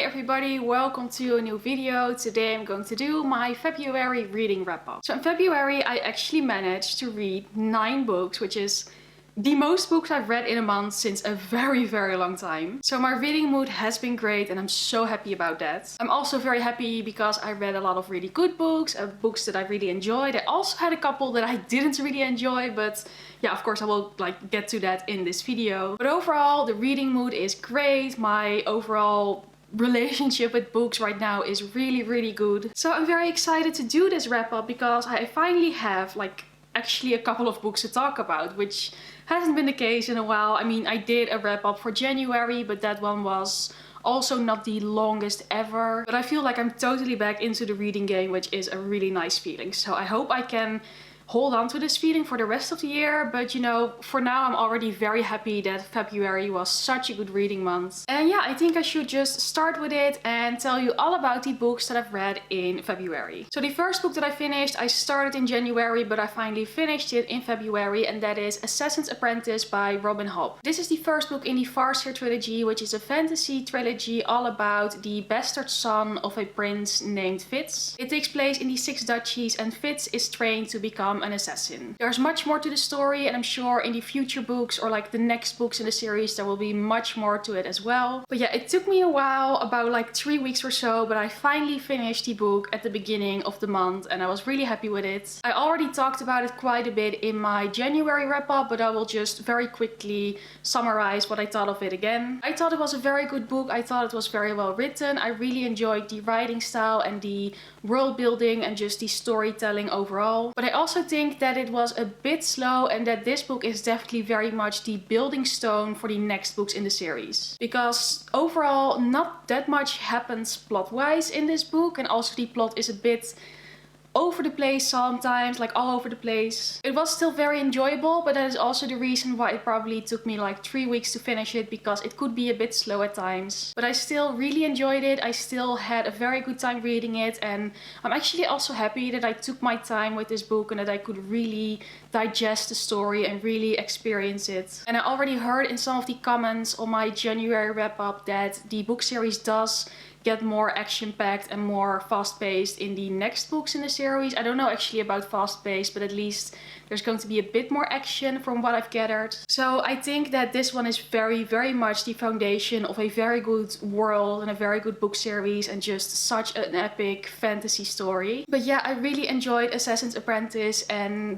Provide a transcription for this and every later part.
Hey everybody, welcome to a new video. Today I'm going to do my February reading wrap up. So in February I actually managed to read 9 books, which is the most books I've read in a month since a very long time. So my reading mood has been great and I'm so happy about that. I'm also very happy because I read a lot of really good books, books that I really enjoyed. I also had a couple that I didn't really enjoy, but yeah, of course I will get to that in this video. But overall the reading mood is great. My overall relationship with books right now is really good. So I'm very excited to do this wrap up because I finally have actually a couple of books to talk about, which hasn't been the case in a while. I mean, I did a wrap up for January, but that one was also not the longest ever. But I feel like I'm totally back into the reading game, which is a really nice feeling. So I hope I can hold on to this feeling for the rest of the year, but you know, for now I'm already very happy that February was such a good reading month. And yeah, I think I should just start with it and tell you all about the books that I've read in February. So the first book that I finished, I started in January, but I finally finished it in February, and that is Assassin's Apprentice by Robin Hobb. This is the first book in the Farseer trilogy, which is a fantasy trilogy all about the bastard son of a prince named Fitz. It takes place in the Six Duchies and Fitz is trained to become an assassin. There's much more to the story, and I'm sure in the future books or the next books in the series there will be much more to it as well. But yeah, it took me a while, about 3 weeks or so, but I finally finished the book at the beginning of the month and I was really happy with it. I already talked about it quite a bit in my January wrap up, but I will just very quickly summarize what I thought of it again. I thought it was a very good book. I thought it was very well written. I really enjoyed the writing style and the world building and just the storytelling overall. But I also think that it was a bit slow and that this book is definitely very much the building stone for the next books in the series. Because overall not that much happens plot-wise in this book, and also the plot is a bit over the place sometimes, all over the place. It was still very enjoyable, but that is also the reason why it probably took me 3 weeks to finish it, because it could be a bit slow at times. But I still really enjoyed it. I still had a very good time reading it, and I'm actually also happy that I took my time with this book and that I could really digest the story and really experience it. And I already heard in some of the comments on my January wrap up that the book series does get more action-packed and more fast-paced in the next books in the series. I don't know actually about fast-paced, but at least there's going to be a bit more action from what I've gathered. So I think that this one is very much the foundation of a very good world and a very good book series and just such an epic fantasy story. But yeah, I really enjoyed Assassin's Apprentice,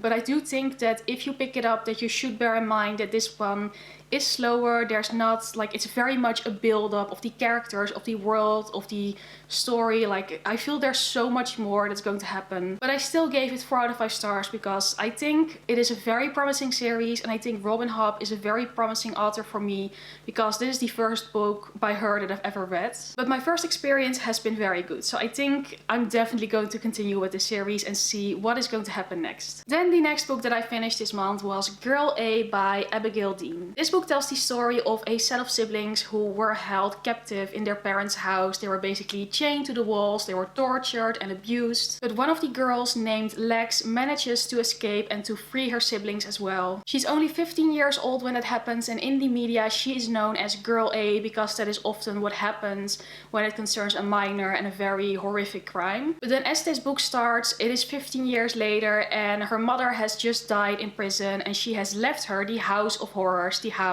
but I do think that if you pick it up that you should bear in mind that this one is slower. There's not it's very much a build-up of the characters, of the world, of the story. I feel there's so much more that's going to happen. But I still gave it 4 out of 5 stars because I think it is a very promising series, and I think Robin Hobb is a very promising author for me because this is the first book by her that I've ever read. But my first experience has been very good, so I think I'm definitely going to continue with the series and see what is going to happen next. Then the next book that I finished this month was Girl A by Abigail Dean. This book tells the story of a set of siblings who were held captive in their parents' house. They were basically chained to the walls, they were tortured and abused. But one of the girls, named Lex, manages to escape and to free her siblings as well. She's only 15 years old when that happens, and in the media she is known as Girl A because that is often what happens when it concerns a minor and a very horrific crime. But then as this book starts, it is 15 years later and her mother has just died in prison, and she has left her the house of horrors, the house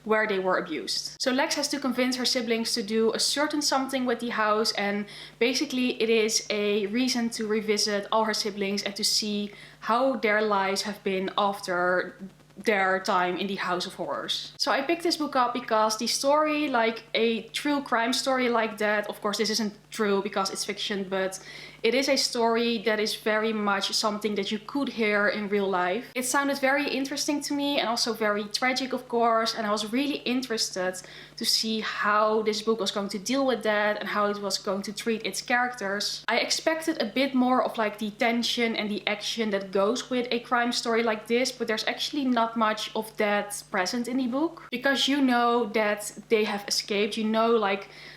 where they were abused. So Lex has to convince her siblings to do a certain something with the house, and basically it is a reason to revisit all her siblings and to see how their lives have been after their time in the House of Horrors. So I picked this book up because the story, a true crime story like that, of course this isn't true because it's fiction, but it is a story that is very much something that you could hear in real life. It sounded very interesting to me and also very tragic, of course, and I was really interested to see how this book was going to deal with that and how it was going to treat its characters. I expected a bit more of the tension and the action that goes with a crime story like this, but there's actually not much of that present in the book, because you know that they have escaped, you know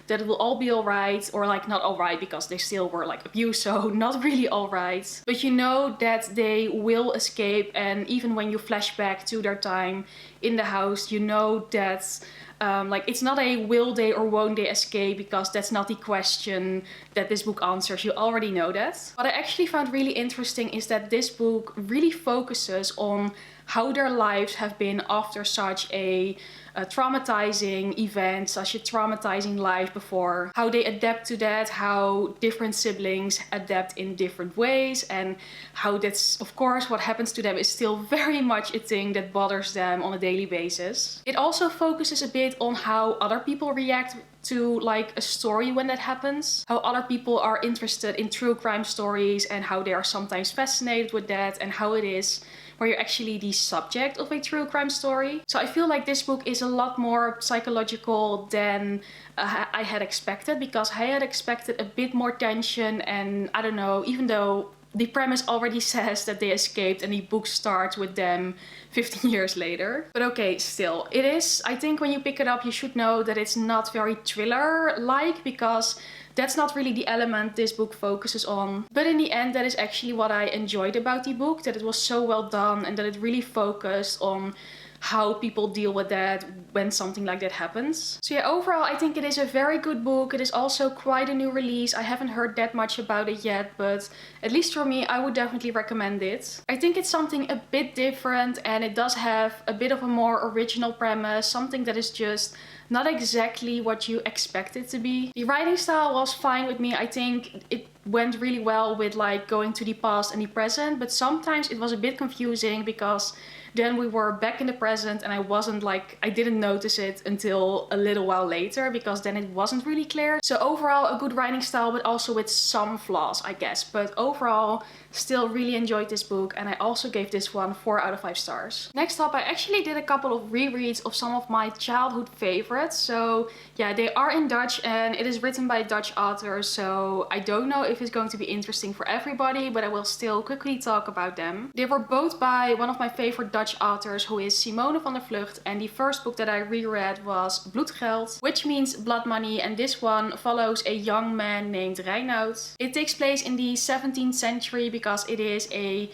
that it will all be alright, or not alright because they still were abused, so not really alright. But you know that they will escape, and even when you flash back to their time in the house, you know that Like, it's not a will they or won't they escape, because that's not the question that this book answers. You already know that. What I actually found really interesting is that this book really focuses on how their lives have been after such a traumatizing event, such a traumatizing life before, how they adapt to that, how different siblings adapt in different ways, and how that's, of course, what happens to them is still very much a thing that bothers them on a daily basis. It also focuses a bit on how other people react to like a story when that happens, how other people are interested in true crime stories and how they are sometimes fascinated with that, and how it is where you're actually the subject of a true crime story. So I feel like this book is a lot more psychological than I had expected, because I had expected a bit more tension, and I don't know, even though the premise already says that they escaped and the book starts with them 15 years later. But okay, still, it is, I think when you pick it up, you should know that it's not very thriller-like, because that's not really the element this book focuses on. But in the end, that is actually what I enjoyed about the book, that it was so well done and that it really focused on how people deal with that when something like that happens. So yeah, overall, I think it is a very good book. It is also quite a new release. I haven't heard that much about it yet, but at least for me, I would definitely recommend it. I think it's something a bit different, and it does have a bit of a more original premise, something that is just not exactly what you expect it to be. The writing style was fine with me. I think it went really well with like going to the past and the present, but sometimes it was a bit confusing, because then we were back in the present and I didn't notice it until a little while later, because then it wasn't really clear. So overall, a good writing style, but also with some flaws, I guess. But overall, still really enjoyed this book, and I also gave this one 4 out of 5 stars. Next up, I actually did a couple of rereads of some of my childhood favorites. So yeah, they are in Dutch and it is written by a Dutch author, so I don't know if it's going to be interesting for everybody, but I will still quickly talk about them. They were both by one of my favorite Dutch authors, who is Simone van der Vlugt, and the first book that I reread was Bloedgeld, which means blood money, and this one follows a young man named Reinoud. It takes place in the 17th century because it is a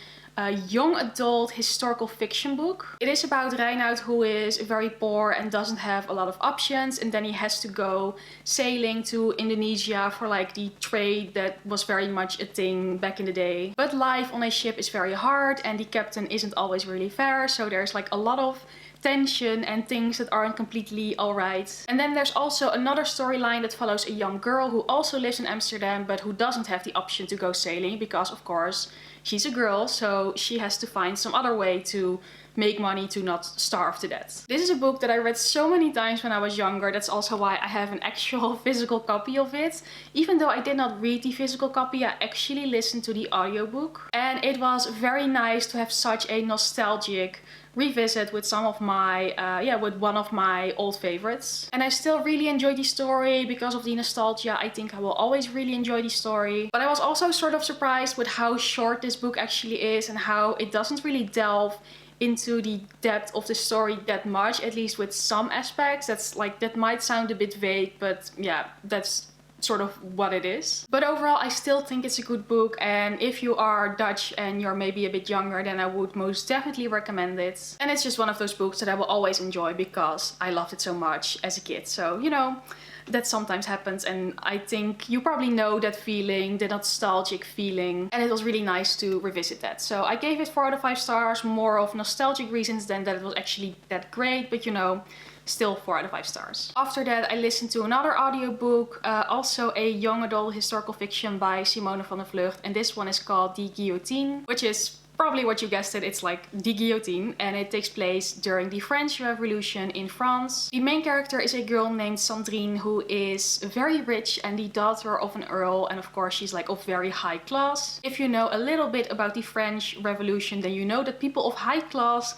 young adult historical fiction book. It is about Reinoud, who is very poor and doesn't have a lot of options, and then he has to go sailing to Indonesia for like the trade that was very much a thing back in the day. But life on a ship is very hard and the captain isn't always really fair, so there's like a lot of tension and things that aren't completely alright. And then there's also another storyline that follows a young girl who also lives in Amsterdam, but who doesn't have the option to go sailing because, of course, she's a girl, so she has to find some other way to make money to not starve to death. This is a book that I read so many times when I was younger. That's also why I have an actual physical copy of it. Even though I did not read the physical copy, I actually listened to the audiobook. And it was very nice to have such a nostalgic revisit with some of my, with one of my old favorites. And I still really enjoy the story because of the nostalgia. I think I will always really enjoy the story. But I was also sort of surprised with how short this book actually is and how it doesn't really delve into the depth of the story that much, at least with some aspects. That might sound a bit vague, but yeah, that's sort of what it is. But overall, I still think it's a good book, and if you are Dutch and you're maybe a bit younger, then I would most definitely recommend it. And it's just one of those books that I will always enjoy because I loved it so much as a kid. So, you know, that sometimes happens, and I think you probably know that feeling, the nostalgic feeling, and it was really nice to revisit that. So I gave it 4 out of 5 stars, more of nostalgic reasons than that it was actually that great, but you know, still 4 out of 5 stars. After that, I listened to another audiobook, also a young adult historical fiction by Simone van der Vlugt, and this one is called The Guillotine, which is probably what you guessed it, it's like the guillotine, and it takes place during the French Revolution in France. The main character is a girl named Sandrine, who is very rich and the daughter of an earl, and of course she's like of very high class. If you know a little bit about the French Revolution, then you know that people of high class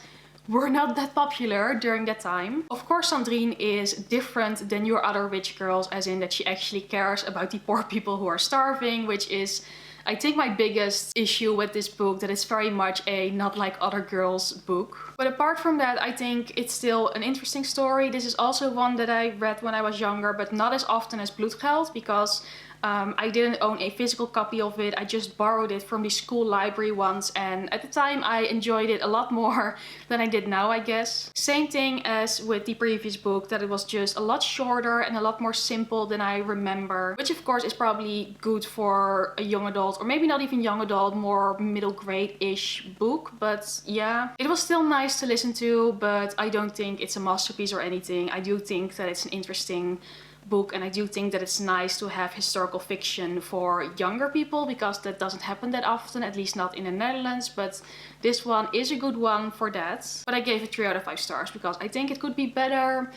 were not that popular during that time. Of course, Sandrine is different than your other rich girls, as in that she actually cares about the poor people who are starving, which is I think my biggest issue with this book that it's very much a not like other girls book. But apart from that, I think it's still an interesting story. This is also one that I read when I was younger, but not as often as Bloedgeld, because I didn't own a physical copy of it. I just borrowed it from the school library once, and at the time I enjoyed it a lot more than I did now, I guess. Same thing as with the previous book, that it was just a lot shorter and a lot more simple than I remember, which of course is probably good for a young adult, or maybe not even young adult, more middle grade-ish book. But yeah, it was still nice to listen to, but I don't think it's a masterpiece or anything. I do think that it's an interesting book, and I do think that it's nice to have historical fiction for younger people, because that doesn't happen that often, at least not in the Netherlands. But this one is a good one for that. But I gave it 3 out of 5 stars because I think it could be better.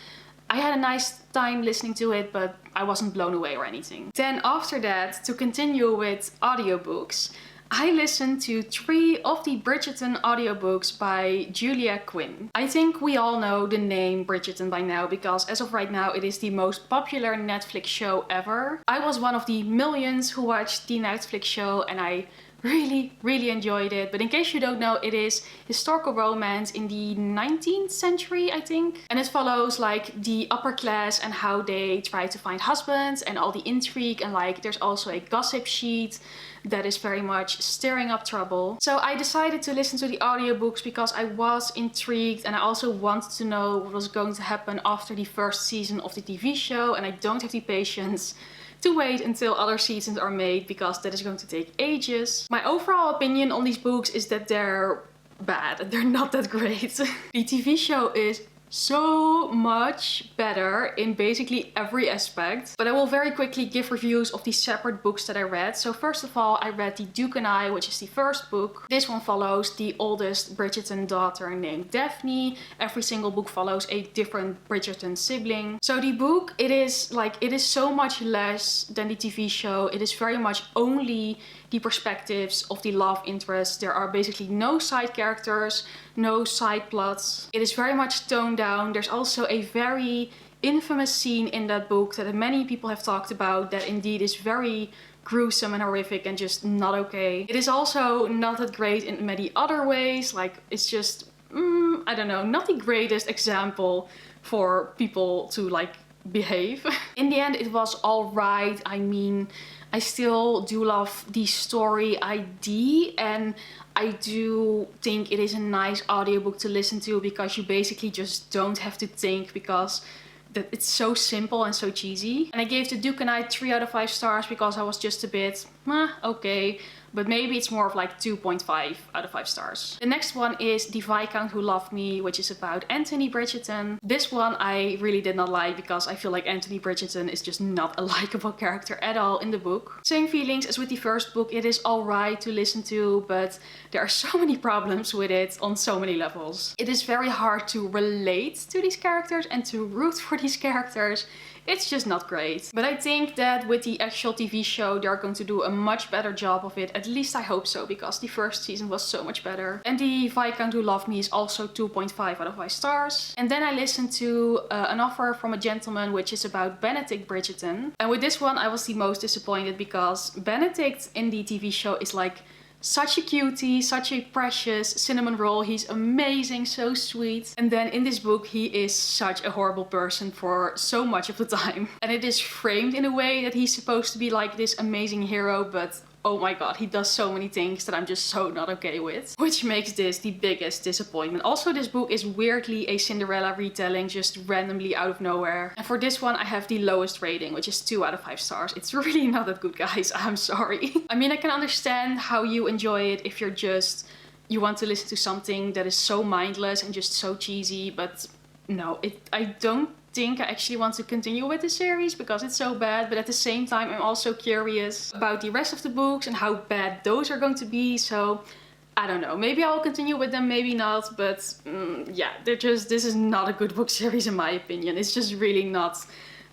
I had a nice time listening to it, but I wasn't blown away or anything. Then after that, to continue with audiobooks, I listened to 3 of the Bridgerton audiobooks by Julia Quinn. I think we all know the name Bridgerton by now, because as of right now it is the most popular Netflix show ever. I was one of the millions who watched the Netflix show, and I really enjoyed it. But in case you don't know, it is historical romance in the 19th century, I think. And it follows like the upper class and how they try to find husbands and all the intrigue, and like there's also a gossip sheet that is very much stirring up trouble. So I decided to listen to the audiobooks because I was intrigued, and I also wanted to know what was going to happen after the first season of the TV show, and I don't have the patience to wait until other seasons are made, because that is going to take ages. My overall opinion on these books is that they're bad. They're not that great. The TV show is so much better in basically every aspect. But I will very quickly give reviews of the separate books that I read. So first of all, I read The Duke and I, which is the first book. This one follows the oldest Bridgerton daughter named Daphne. Every single book follows a different Bridgerton sibling. So the book, it is so much less than the TV show. It is very much only the perspectives of the love interest. There are basically no side characters, no side plots. It is very much toned down. There's also a very infamous scene in that book that many people have talked about that indeed is very gruesome and horrific and just not okay. It is also not that great in many other ways. Like, it's just, I don't know, not the greatest example for people to like behave. In the end, it was alright. I mean, I still do love the story idea, and I do think it is a nice audiobook to listen to, because you basically just don't have to think, because it's so simple and so cheesy. And I gave The Duke and I 3 out of 5 stars because I was just a bit, okay. But maybe it's more of like 2.5 out of 5 stars. The next one is The Viscount Who Loved Me, which is about Anthony Bridgerton. This one I really did not like, because I feel like Anthony Bridgerton is just not a likable character at all in the book. Same feelings as with the first book. It is alright to listen to, but there are so many problems with it on so many levels. It is very hard to relate to these characters and to root for these characters. It's just not great. But I think that with the actual TV show, they're going to do a much better job of it. At least I hope so, because the first season was so much better. And The Viscount Who Loved Me is also 2.5 out of 5 stars. And then I listened to An Offer from a Gentleman, which is about Benedict Bridgerton. And with this one, I was the most disappointed, because Benedict in the TV show is like such a cutie, such a precious cinnamon roll. He's amazing, so sweet. And then in this book, he is such a horrible person for so much of the time. And it is framed in a way that he's supposed to be like this amazing hero, but oh my god, he does so many things that I'm just so not okay with. Which makes this the biggest disappointment. Also, this book is weirdly a Cinderella retelling, just randomly out of nowhere. And for this one, I have the lowest rating, which is 2 out of 5 stars. It's really not that good, guys. I'm sorry. I mean, I can understand how you enjoy it if you want to listen to something that is so mindless and just so cheesy, but no, I don't think I actually want to continue with the series because it's so bad. But at the same time, I'm also curious about the rest of the books and how bad those are going to be. So I don't know, maybe I'll continue with them, maybe not. But yeah, this is not a good book series in my opinion. It's just really not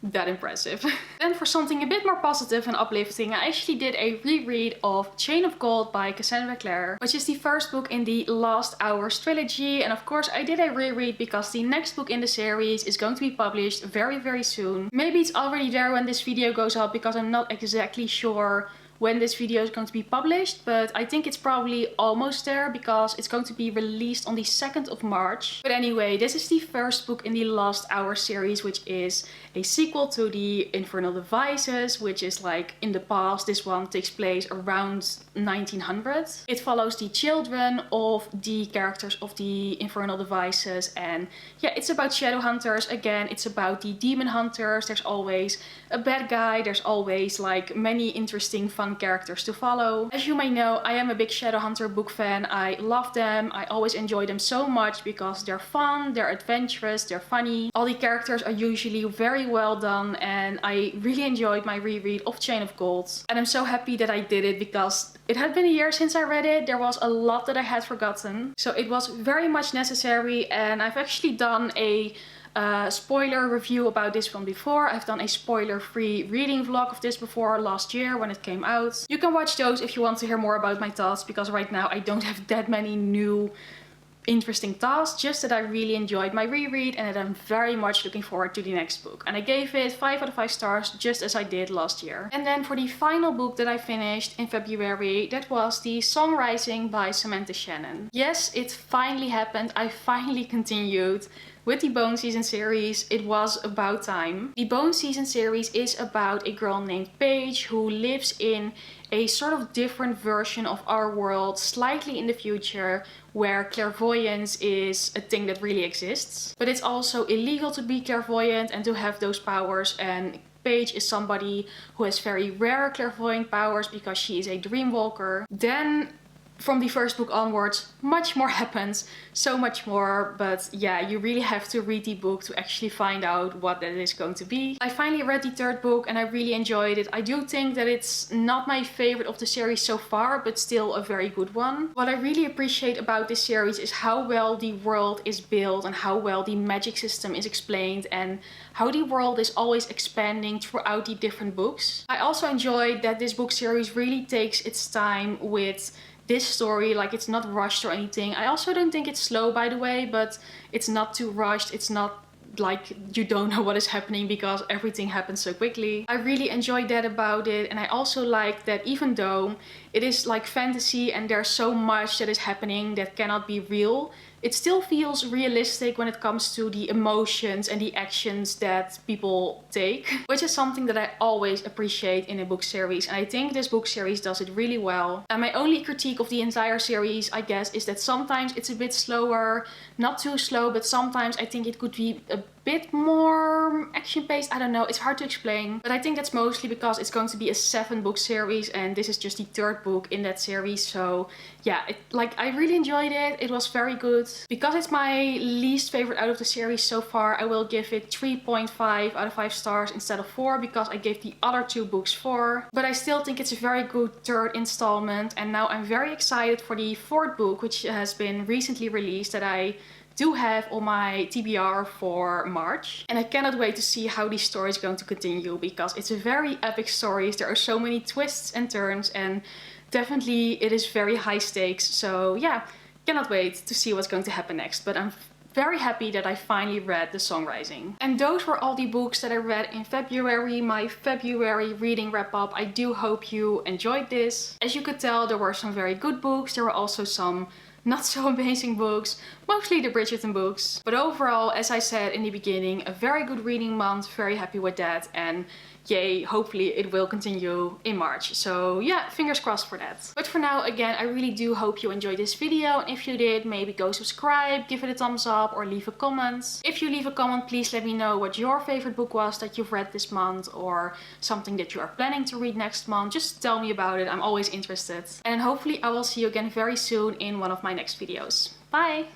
that impressive. Then for something a bit more positive and uplifting, I actually did a reread of Chain of Gold by Cassandra Clare, which is the first book in the Lost Hours trilogy. And of course I did a reread because the next book in the series is going to be published very, very soon. Maybe it's already there when this video goes up because I'm not exactly sure when this video is going to be published, but I think it's probably almost there because it's going to be released on the 2nd of March. But anyway, this is the first book in the Last Hour series, which is a sequel to the Infernal Devices, which is like in the past. This one takes place around 1900. It follows the children of the characters of the Infernal Devices, and yeah, it's about shadow hunters. Again, it's about the demon hunters. There's always a bad guy, there's always like many interesting fun characters to follow. As you may know, I am a big Shadowhunter book fan. I love them. I always enjoy them so much because they're fun, they're adventurous, they're funny. All the characters are usually very well done, and I really enjoyed my reread of Chain of Gold. And I'm so happy that I did it because it had been a year since I read it. There was a lot that I had forgotten. So it was very much necessary, and I've actually done a spoiler review about this one before. I've done a spoiler-free reading vlog of this before last year when it came out. You can watch those if you want to hear more about my thoughts, because right now I don't have that many new interesting thoughts, just that I really enjoyed my reread and that I'm very much looking forward to the next book. And I gave it 5 out of 5 stars, just as I did last year. And then for the final book that I finished in February, that was The Song Rising by Samantha Shannon. Yes, it finally happened. I finally continued with the Bone Season series. It was about time. The Bone Season series is about a girl named Paige who lives in a sort of different version of our world, slightly in the future, where clairvoyance is a thing that really exists. But it's also illegal to be clairvoyant and to have those powers, and Paige is somebody who has very rare clairvoyant powers because she is a dreamwalker. Then from the first book onwards, much more happens, so much more, but yeah, you really have to read the book to actually find out what that is going to be. I finally read the 3rd book and I really enjoyed it. I do think that it's not my favorite of the series so far, but still a very good one. What I really appreciate about this series is how well the world is built and how well the magic system is explained and how the world is always expanding throughout the different books. I also enjoyed that this book series really takes its time with this story, like it's not rushed or anything. I also don't think it's slow, by the way, but it's not too rushed. It's not like you don't know what is happening because everything happens so quickly. I really enjoyed that about it, and I also like that even though it is like fantasy and there's so much that is happening that cannot be real, it still feels realistic when it comes to the emotions and the actions that people take, which is something that I always appreciate in a book series, and I think this book series does it really well. And my only critique of the entire series, I guess, is that sometimes it's a bit slower, not too slow, but sometimes I think it could be a bit more action-paced. I don't know, it's hard to explain, but I think that's mostly because it's going to be a 7-book series and this is just the 3rd book in that series. So yeah, I really enjoyed it. It was very good. Because it's my least favorite out of the series so far, I will give it 3.5 out of 5 stars instead of 4, because I gave the other 2 books 4. But I still think it's a very good 3rd installment, and now I'm very excited for the 4th book, which has been recently released, that I do have on my TBR for March. And I cannot wait to see how the story is going to continue, because it's a very epic story. There are so many twists and turns, and definitely it is very high stakes. So yeah, cannot wait to see what's going to happen next. But I'm very happy that I finally read The Song Rising. And those were all the books that I read in February, my February reading wrap up. I do hope you enjoyed this. As you could tell, there were some very good books. There were also some not so amazing books, mostly the Bridgerton books. But overall, as I said in the beginning, a very good reading month, very happy with that, and yay, hopefully it will continue in March. So yeah, fingers crossed for that. But for now, again, I really do hope you enjoyed this video. And if you did, maybe go subscribe, give it a thumbs up, or leave a comment. If you leave a comment, please let me know what your favorite book was that you've read this month, or something that you are planning to read next month. Just tell me about it, I'm always interested. And hopefully I will see you again very soon in one of my next videos. Bye!